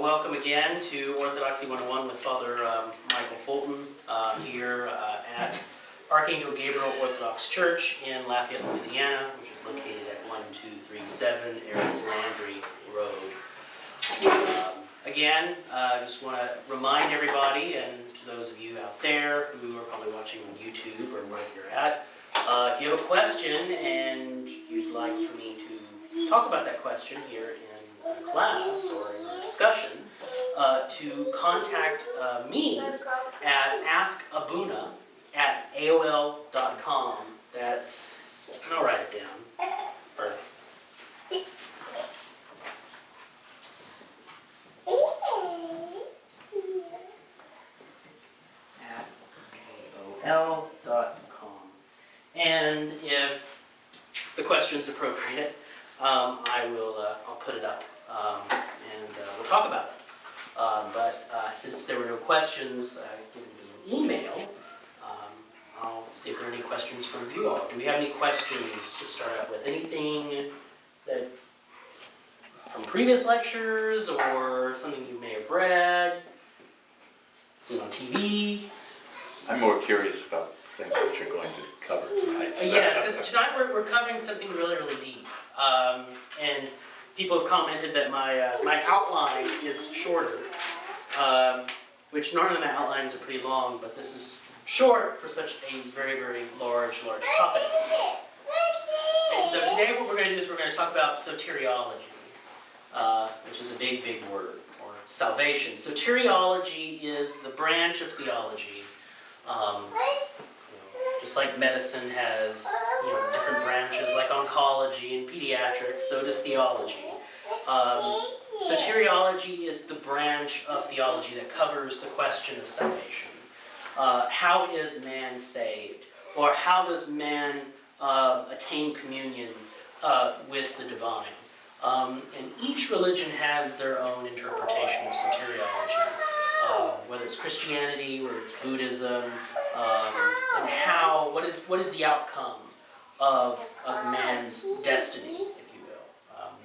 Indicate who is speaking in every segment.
Speaker 1: Welcome again to Orthodoxy 101 with Father Michael Fulton here at Archangel Gabriel Orthodox Church in Lafayette, Louisiana, which is located at 1237 Aris Landry Road. Again, I just want to remind everybody, and to those of you out there who are probably watching on YouTube or wherever you're at, if you have a question and you'd like for me to talk about that question here in class or in a discussion, to contact me at askabuna@aol.com. That's, and I'll write it down. Or, at aol.com. And if the question's appropriate, I'll put it up and we'll talk about it. But since there were no questions given me an email, I'll see if there are any questions from you all. Do we have any questions to start out with? Anything that from previous lectures or something you may have read, seen on TV?
Speaker 2: I'm more curious about things that you're going to cover tonight. So.
Speaker 1: Yes, because tonight we're covering something really, really deep. And people have commented that my outline is shorter, which normally my outlines are pretty long, but this is short for such a very, very large topic. And so today what we're going to do is we're going to talk about soteriology, which is a big, big word, or salvation. Soteriology is the branch of theology. Just like medicine has different branches, like oncology and pediatrics, so does theology. Soteriology is the branch of theology that covers the question of salvation. How is man saved? Or how does man attain communion with the divine? And each religion has their own interpretation of soteriology. Whether it's Christianity, whether it's Buddhism, and what is the outcome of man's destiny, if you will.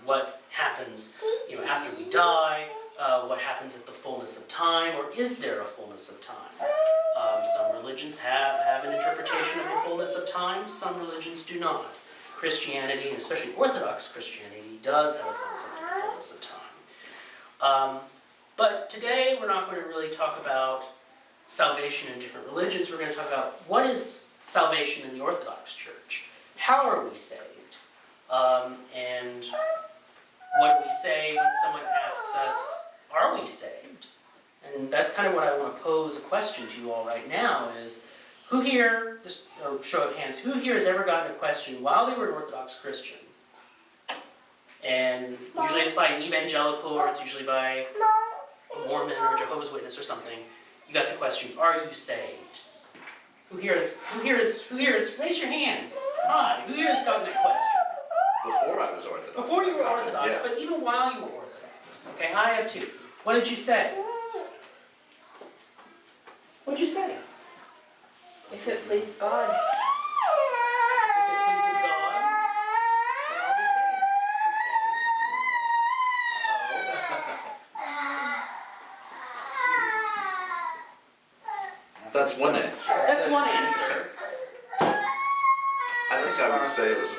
Speaker 1: What happens after we die, what happens at the fullness of time, or is there a fullness of time? Some religions have an interpretation of the fullness of time, some religions do not. Christianity, and especially Orthodox Christianity, does have a concept of the fullness of time. But today we're not going to really talk about salvation in different religions. We're going to talk about what is salvation in the Orthodox Church. How are we saved? And what do we say when someone asks us, are we saved? And that's kind of what I want to pose a question to you all right now is, who here, just a show of hands, who here has ever gotten a question while they were an Orthodox Christian? And usually it's by an evangelical, or it's usually by a Mormon or Jehovah's Witness or something. You got the question, are you saved? Who here is, raise your hands. Hi, who here has gotten that question?
Speaker 2: Before I was Orthodox.
Speaker 1: Before you were Orthodox,
Speaker 2: yeah.
Speaker 1: But even while you were Orthodox. Okay, I have two. What did you say? What did you say?
Speaker 3: If it pleased God.
Speaker 1: If it pleases God, then I'll be saved.
Speaker 2: Okay. That's one answer.
Speaker 1: That's one answer.
Speaker 2: I think I would say it was...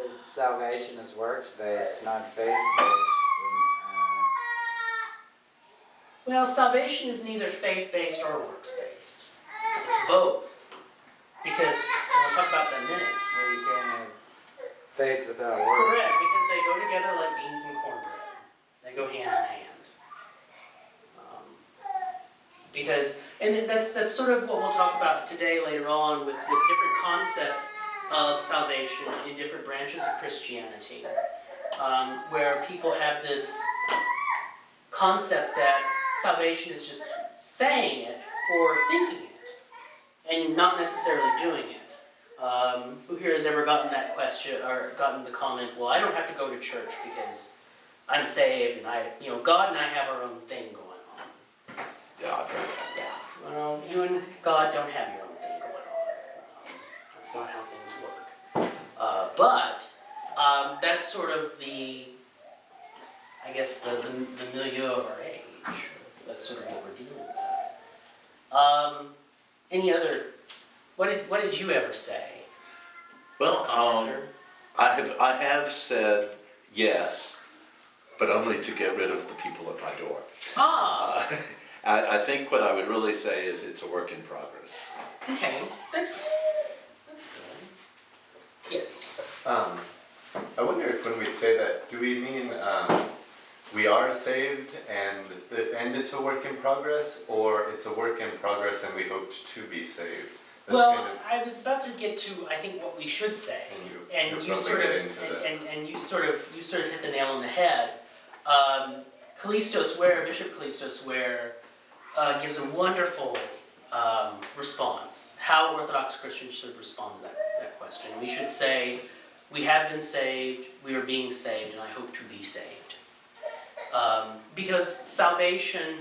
Speaker 4: His salvation is works-based, not faith-based.
Speaker 1: Well, salvation is neither faith-based or works-based. It's both. Because, and we'll talk about that in a minute.
Speaker 4: Where you can't have faith without works.
Speaker 1: Correct, because they go together like beans and cornbread. They go hand in hand. And that's sort of what we'll talk about today later on with different concepts of salvation in different branches of Christianity, where people have this concept that salvation is just saying it or thinking it, and not necessarily doing it. Who here has ever gotten that question or gotten the comment, well, I don't have to go to church because I'm saved and God and I have our own thing going on.
Speaker 2: Yeah, I've heard that.
Speaker 1: Yeah. Well, you and God don't have your own thing going on. That's not how things work. But that's sort of the I guess, the milieu of our age. That's sort of what we're dealing with. Any other, what did you ever say?
Speaker 2: Well,
Speaker 1: Arthur?
Speaker 2: I have said yes, but only to get rid of the people at my door.
Speaker 1: Ah,
Speaker 2: I think what I would really say is it's a work in progress.
Speaker 1: okay, that's good. Yes.
Speaker 5: I wonder if when we say that, do we mean we are saved and it's a work in progress, or it's a work in progress and we hoped to be saved? That's
Speaker 1: Well,
Speaker 5: kind of,
Speaker 1: I was about to get to, I think, what we should say,
Speaker 5: and
Speaker 1: and
Speaker 5: you'll
Speaker 1: you
Speaker 5: probably
Speaker 1: sort of,
Speaker 5: get into that.
Speaker 1: and you sort of hit the nail on the head. Callistos Ware, Bishop Callistos Ware, gives a wonderful response. How Orthodox Christians should respond to that question. We should say, we have been saved, we are being saved, and I hope to be saved. Because salvation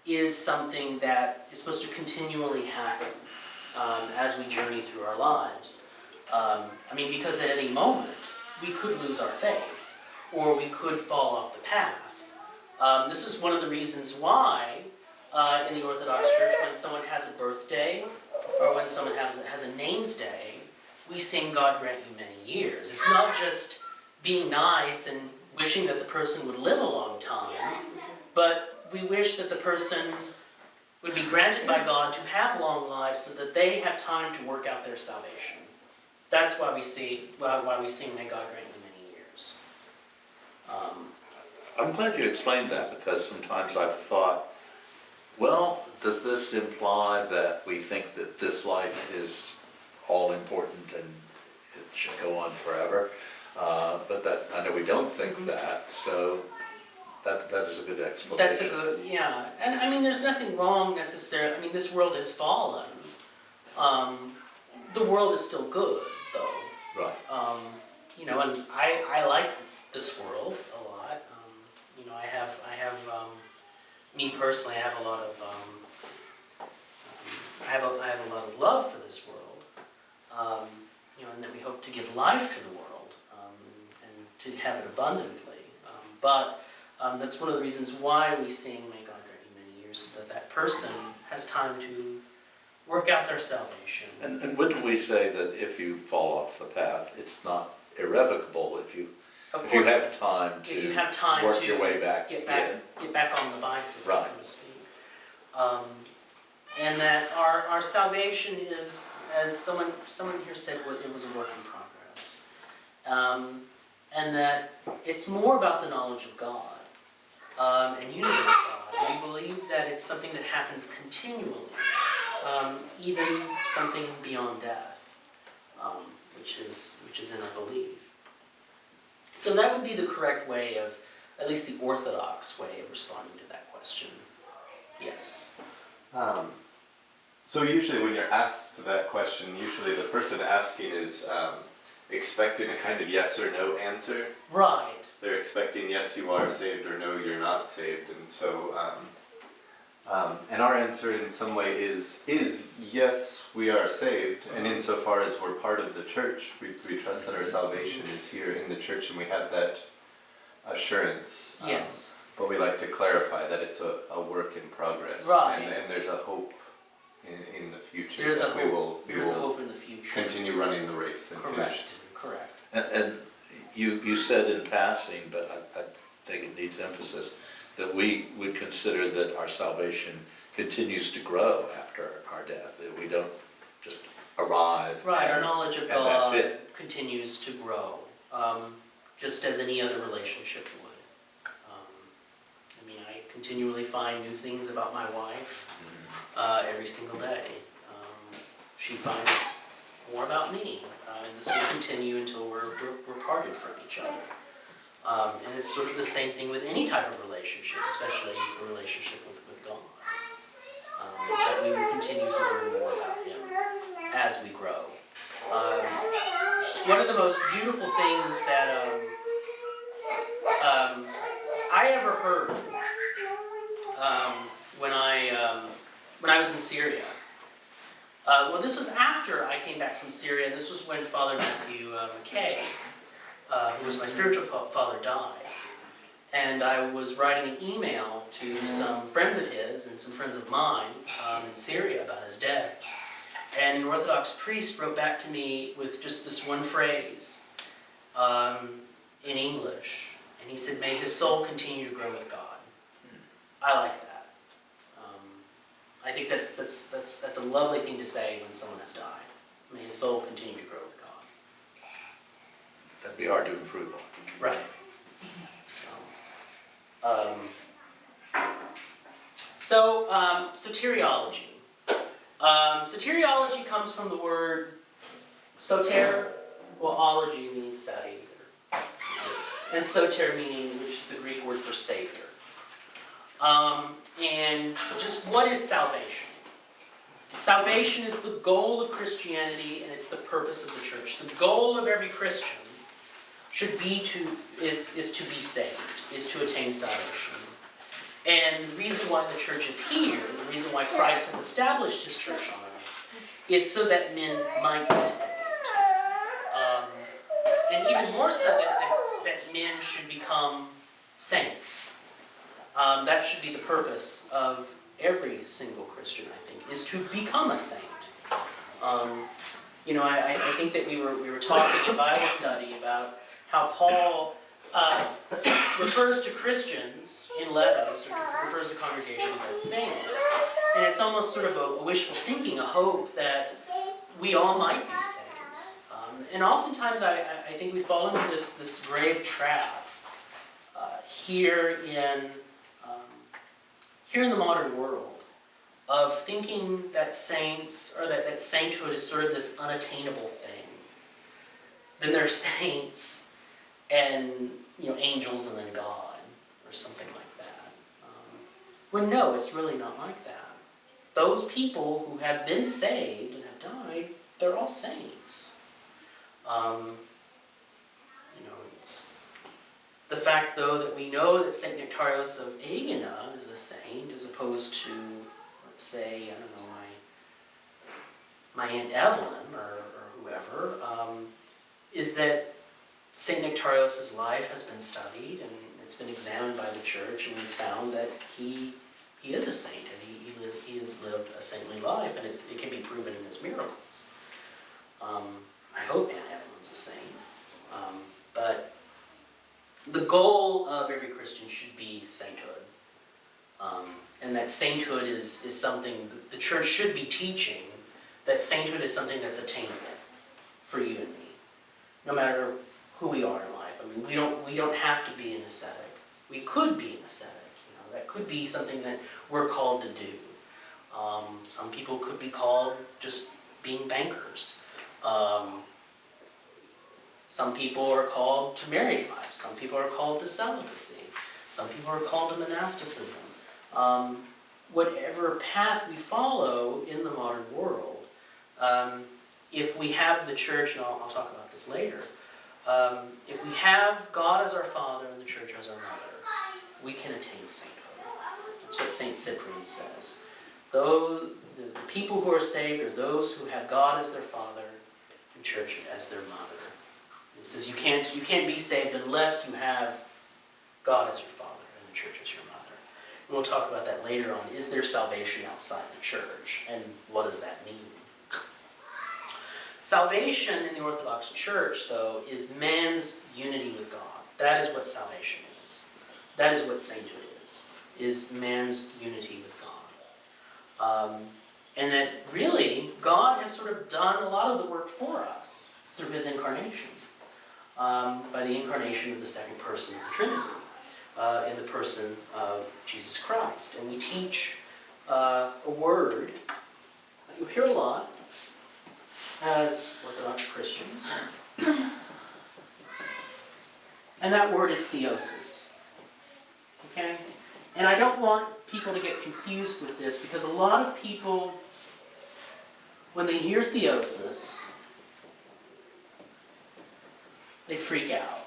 Speaker 1: is something that is supposed to continually happen as we journey through our lives. I mean, because at any moment, we could lose our faith, or we could fall off the path. This is one of the reasons why in the Orthodox Church, when someone has a birthday, or when someone has a names day, we sing God grant you many years. It's not just being nice and wishing that the person would live a long time, but we wish that the person would be granted by God to have long lives so that they have time to work out their salvation. That's why we sing May God grant you many years.
Speaker 2: I'm glad you explained that, because sometimes I've thought, well, does this imply that we think that this life is all important and it should go on forever? But that, I know we don't think that, so that is a good explanation.
Speaker 1: That's a good, yeah. And I mean, there's nothing wrong necessarily. I mean, this world has fallen. The world is still good, though.
Speaker 2: Right.
Speaker 1: You know, and I like this world a lot. You know, I have me personally, I have a lot of I have a lot of love for this world. You know, and that we hope to give life to the world and to have it abundantly. But that's one of the reasons why we sing May God grant you many years, so that that person has time to work out their salvation.
Speaker 2: And wouldn't we say that if you fall off the path, it's not irrevocable if you have time to
Speaker 1: if you have time
Speaker 2: work
Speaker 1: to
Speaker 2: your way back
Speaker 1: get
Speaker 2: in.
Speaker 1: back on the bicycle,
Speaker 2: Right.
Speaker 1: so to speak. And that our salvation is, as someone here said, it was a work in progress. And that it's more about the knowledge of God and unity with God. We believe that it's something that happens continually, even something beyond death, which is in our belief. So that would be the correct way of, at least the Orthodox way of responding to that question. Yes.
Speaker 5: So usually when you're asked that question, usually the person asking is expecting a kind of yes or no answer.
Speaker 1: Right.
Speaker 5: They're expecting yes, you are saved, or no, you're not saved. And so, and our answer in some way is yes, we are saved. And insofar as we're part of the church, we trust that our salvation is here in the church, and we have that assurance.
Speaker 1: Yes.
Speaker 5: But we like to clarify that it's a work in progress.
Speaker 1: Right.
Speaker 5: And there's a hope in the future
Speaker 1: There's
Speaker 5: that
Speaker 1: a
Speaker 5: we will
Speaker 1: hope in the future.
Speaker 5: continue running the race and finish.
Speaker 1: Correct.
Speaker 2: And you said in passing, but I think it needs emphasis, that we would consider that our salvation continues to grow after our death, that we don't just arrive.
Speaker 1: Right, our knowledge of
Speaker 2: and
Speaker 1: God
Speaker 2: that's it.
Speaker 1: continues to grow, just as any other relationship would. I mean, I continually find new things about my wife every single day. She finds more about me, and this will continue until we're parted from each other. And it's sort of the same thing with any type of relationship, especially a relationship with God. That we will continue to learn more about Him as we grow. One of the most beautiful things that I ever heard when I was in Syria. Well, this was after I came back from Syria. This was when Father Matthew McKay, who was my spiritual father, died. And I was writing an email to some friends of his and some friends of mine in Syria about his death. And an Orthodox priest wrote back to me with just this one phrase in English. And he said, "May his soul continue to grow with God." I like that. I think that's a lovely thing to say when someone has died. May his soul continue to grow with God.
Speaker 2: That'd be hard to improve on.
Speaker 1: Right. So, soteriology. Soteriology comes from the word soter, well, ology means study, and soter meaning, which is the Greek word for savior. And just what is salvation? Salvation is the goal of Christianity, and it's the purpose of the church. The goal of every Christian should be is to be saved, is to attain salvation. And the reason why the church is here, the reason why Christ has established his church on earth, is so that men might be saved. And even more so that men should become saints. That should be the purpose of every single Christian, I think, is to become a saint. I think that we were talking in Bible study about how Paul refers to Christians in letters, or refers to congregations as saints. And it's almost sort of a wishful thinking, a hope that we all might be saints. And oftentimes I think we fall into this grave trap here in the modern world of thinking that saints, or that sainthood is sort of this unattainable thing. Then there are saints and angels and then God, or something like that. When no, it's really not like that. Those people who have been saved and have died, they're all saints. It's the fact, though, that we know that Saint Nectarios of Egina is a saint, as opposed to, let's say, I don't know, my Aunt Evelyn or whoever, is that Saint Nectarios' life has been studied and it's been examined by the church, and we've found that he is a saint, and he has lived a saintly life, and it can be proven in his miracles. I hope Aunt Evelyn's a saint, but the goal of every Christian should be sainthood, and that sainthood is something the church should be teaching. That sainthood is something that's attainable for you and me, no matter who we are in life. I mean, we don't have to be an ascetic. We could be an ascetic. That could be something that we're called to do. Some people could be called just being bankers. Some people are called to married life. Some people are called to celibacy. Some people are called to monasticism. Whatever path we follow in the modern world, if we have the church, and I'll talk about this later, if we have God as our Father and the church as our Mother, we can attain sainthood. That's what St. Cyprian says. The people who are saved are those who have God as their Father and church as their Mother. He says you can't be saved unless you have God as your Father and the church as your Mother. And we'll talk about that later on. Is there salvation outside the church? And what does that mean? Salvation in the Orthodox Church, though, is man's unity with God. That is what salvation is. That is what sainthood is man's unity with God. And that really, God has sort of done a lot of the work for us through his incarnation, by the incarnation of the second person of the Trinity, in the person of Jesus Christ. And we teach a word that you hear a lot as Orthodox Christians. And that word is theosis. Okay? And I don't want people to get confused with this, because a lot of people, when they hear theosis, they freak out.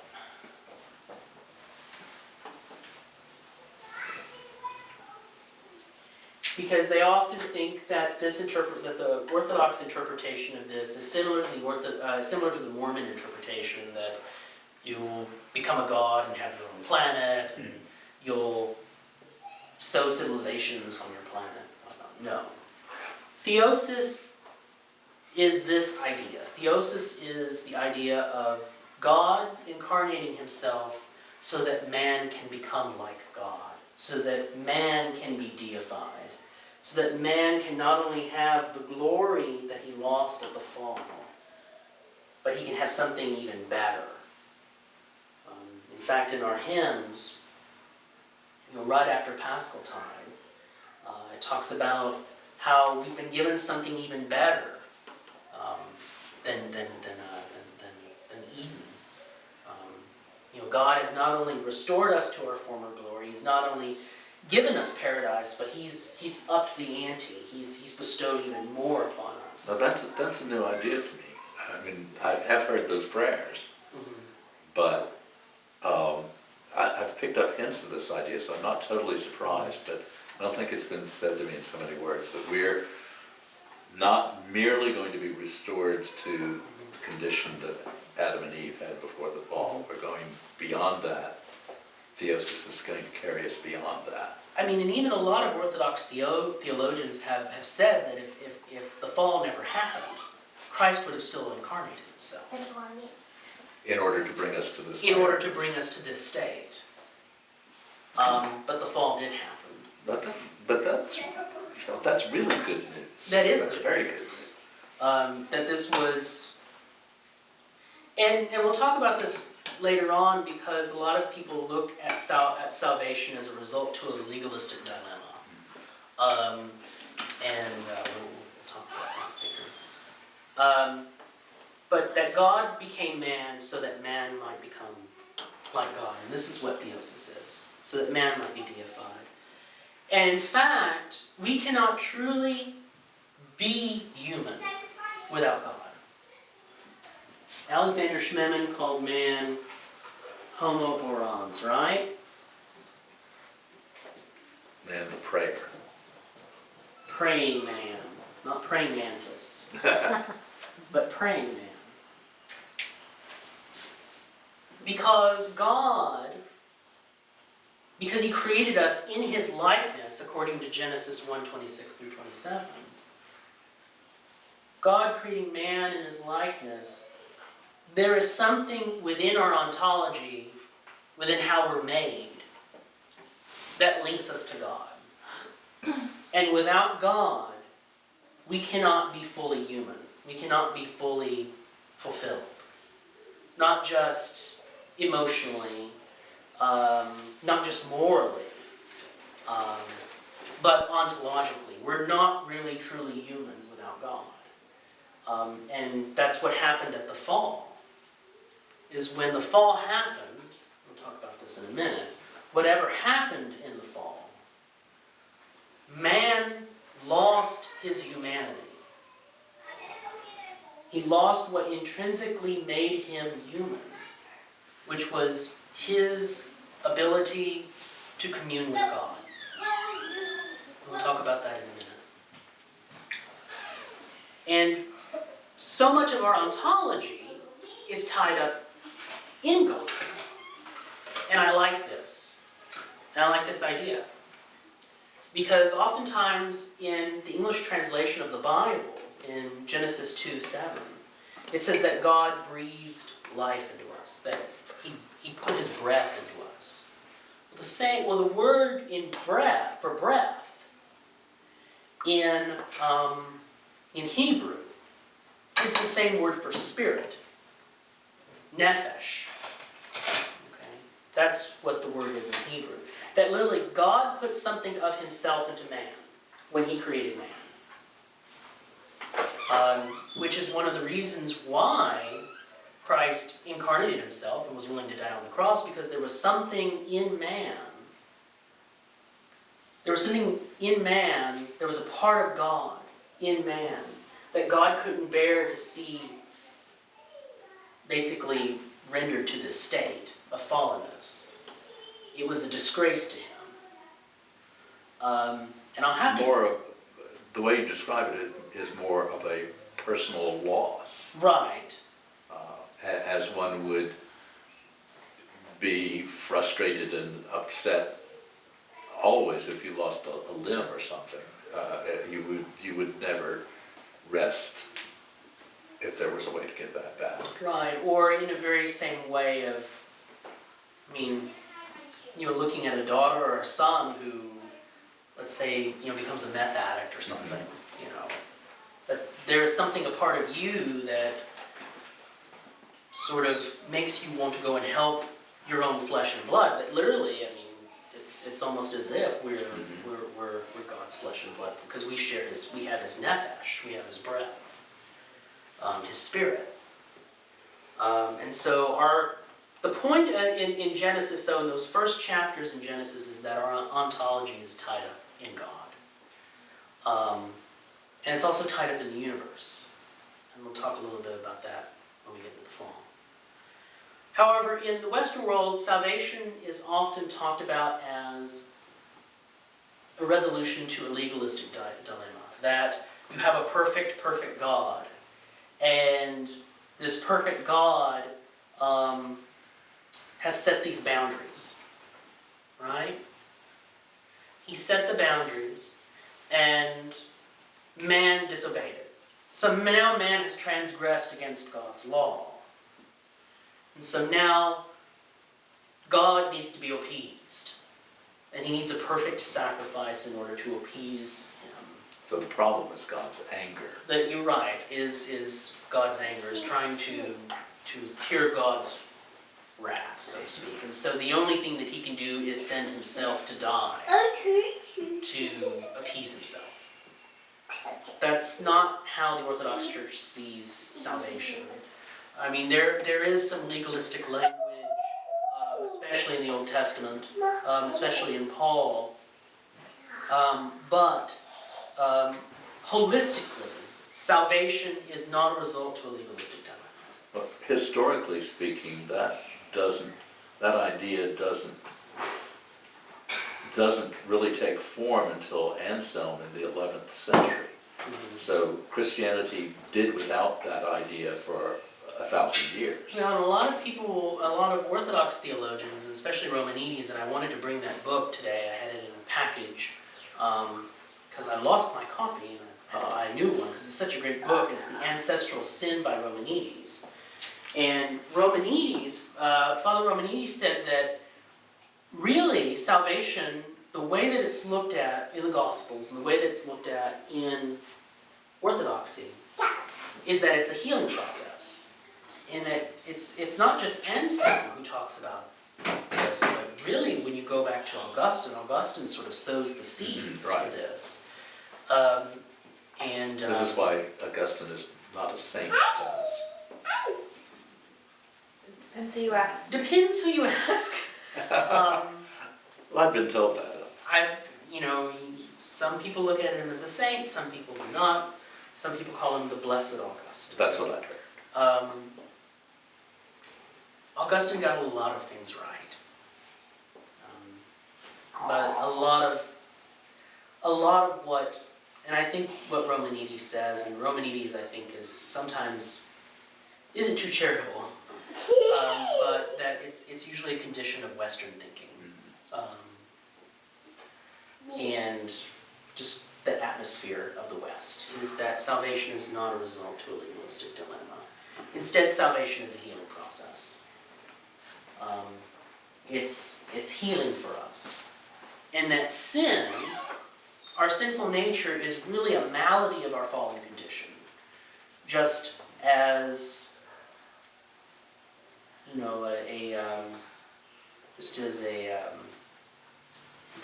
Speaker 1: Because they often think that that the Orthodox interpretation of this is similar to the Mormon interpretation, that You'll become a god and have your own planet, and you'll sow civilizations on your planet. No. Theosis is this idea. Theosis is the idea of God incarnating himself so that man can become like God, so that man can be deified, so that man can not only have the glory that he lost at the fall, but he can have something even better. In fact, in our hymns, right after Paschal time, it talks about how we've been given something even better than Eden. God has not only restored us to our former glory, he's not only given us paradise, but he's upped the ante. He's bestowed even more upon us.
Speaker 2: Now that's a new idea to me. I mean, I have heard those prayers, but I've picked up hints of this idea, so I'm not totally surprised, but I don't think it's been said to me in so many words, that we're not merely going to be restored to the condition that Adam and Eve had before the fall. We're going beyond that. Theosis is going to carry us beyond that.
Speaker 1: I mean, and even a lot of Orthodox theologians have said that if the fall never happened, Christ would have still incarnated himself.
Speaker 2: In order to bring us to this
Speaker 1: In order to bring us to this state. But the fall did happen.
Speaker 2: But that's really good news.
Speaker 1: That is
Speaker 2: That's
Speaker 1: good
Speaker 2: very
Speaker 1: news.
Speaker 2: good news.
Speaker 1: That this was, and we'll talk about this later on, because a lot of people look at salvation as a result to a legalistic dilemma. We'll talk about that later. But that God became man so that man might become like God. And this is what theosis is, so that man might be deified. And in fact, we cannot truly be human without God. Alexander Schmemann called man homo orans, right?
Speaker 2: Man, the prayer.
Speaker 1: Praying man, not praying mantis, but praying man. Because he created us in his likeness, according to Genesis 1:26 through 27. God creating man in his likeness, there is something within our ontology, within how we're made, that links us to God. And without God, we cannot be fully human. We cannot be fully fulfilled. Not just emotionally, not just morally, but ontologically. We're not really truly human without God. And that's what happened at the fall. Is when the fall happened, we'll talk about this in a minute, whatever happened in the fall, man lost his humanity. He lost what intrinsically made him human, which was his ability to commune with God. We'll talk about that in a minute. And so much of our ontology is tied up in God. And I like this. And I like this idea. Because oftentimes in the English translation of the Bible, in Genesis 2:7, it says that God breathed life into us, that he put his breath into us. The word in breath, for breath, in Hebrew, is the same word for spirit, nephesh. Okay? That's what the word is in Hebrew. That literally God put something of himself into man when he created man. Which is one of the reasons why Christ incarnated himself and was willing to die on the cross, because there was something in man. There was something in man, there was a part of God in man that God couldn't bear to see basically rendered to this state of fallenness. It was a disgrace to him. And I'll have to...
Speaker 2: The way you describe it is more of a personal loss.
Speaker 1: Right.
Speaker 2: As one would be frustrated and upset always if you lost a limb or something. You would never rest if there was a way to get that back.
Speaker 1: Right, or in a very same way of, I mean, looking at a daughter or a son who, let's say, becomes a meth addict or something, but there is something, a part of you that sort of makes you want to go and help your own flesh and blood. But literally, I mean, it's almost as if we're God's flesh and blood, because we have his nefesh, we have his breath, his spirit. And so the point in Genesis, though, in those first chapters in Genesis, is that our ontology is tied up in God. And it's also tied up in the universe. And we'll talk a little bit about that when we get into the fall. However, in the Western world, salvation is often talked about as a resolution to a legalistic dilemma. That you have a perfect God. And this perfect God has set these boundaries, right? He set the boundaries, and man disobeyed it. So now man has transgressed against God's law. And so now God needs to be appeased. And he needs a perfect sacrifice in order to appease him.
Speaker 2: So the problem is God's anger.
Speaker 1: You're right, is God's anger, is trying to cure God's wrath, so to speak. And so the only thing that he can do is send himself to die to appease himself. That's not how the Orthodox Church sees salvation. I mean, there is some legalistic language, especially in the Old Testament, especially in Paul, but holistically, salvation is not a result to a legalistic dilemma.
Speaker 2: But historically speaking, that idea doesn't really take form until Anselm in the 11th century.
Speaker 1: Mm-hmm.
Speaker 2: So Christianity did without that idea for 1,000 years.
Speaker 1: Now, and a lot of Orthodox theologians, and especially Romanides, and I wanted to bring that book today. I had it in a package because I lost my copy and I had to buy a new one because it's such a great book. It's The Ancestral Sin by Romanides. And Romanides, Father Romanides said that really salvation, the way that it's looked at in the Gospels and the way that it's looked at in Orthodoxy, is that it's a healing process. In that it's not just Anselm who talks about this, but really when you go back to Augustine sort of sows the seeds
Speaker 2: right.
Speaker 1: for this.
Speaker 2: This is why Augustine is not a saint to us.
Speaker 3: Depends who you ask.
Speaker 1: Depends who you ask.
Speaker 2: Well, I've been told that.
Speaker 1: Some people look at him as a saint, some people do not. Some people call him the Blessed Augustine.
Speaker 2: That's what I've heard.
Speaker 1: Augustine got a lot of things right, but a lot of what, and I think what Romanides says, and Romanides I think is sometimes isn't too charitable, but that it's usually a condition of Western thinking, and just the atmosphere of the West is that salvation is not a result to a legalistic dilemma. Instead, salvation is a healing process. It's healing for us. And that sin, our sinful nature, is really a malady of our fallen condition. Just as, I'm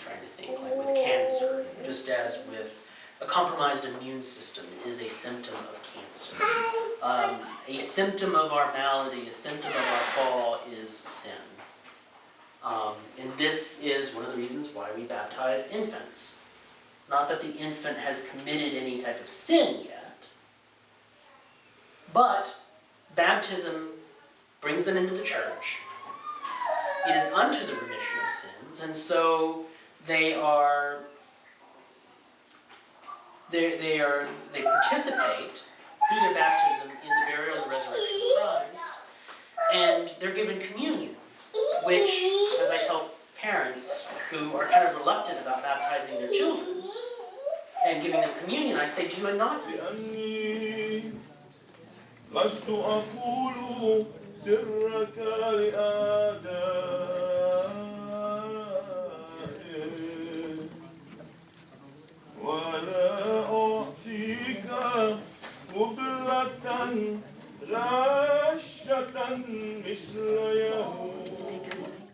Speaker 1: trying to think, like with cancer, just as with a compromised immune system is a symptom of cancer. A symptom of our malady, a symptom of our fall is sin. And this is one of the reasons why we baptize infants. Not that the infant has committed any type of sin yet, but baptism brings them into the church. It is unto the remission of sins, and so they participate through their baptism in the burial and the resurrection of Christ, and they're given communion which, as I tell parents who are kind of reluctant about baptizing their children and giving them communion, I say, do you not
Speaker 6: لست أقول سرك لآدم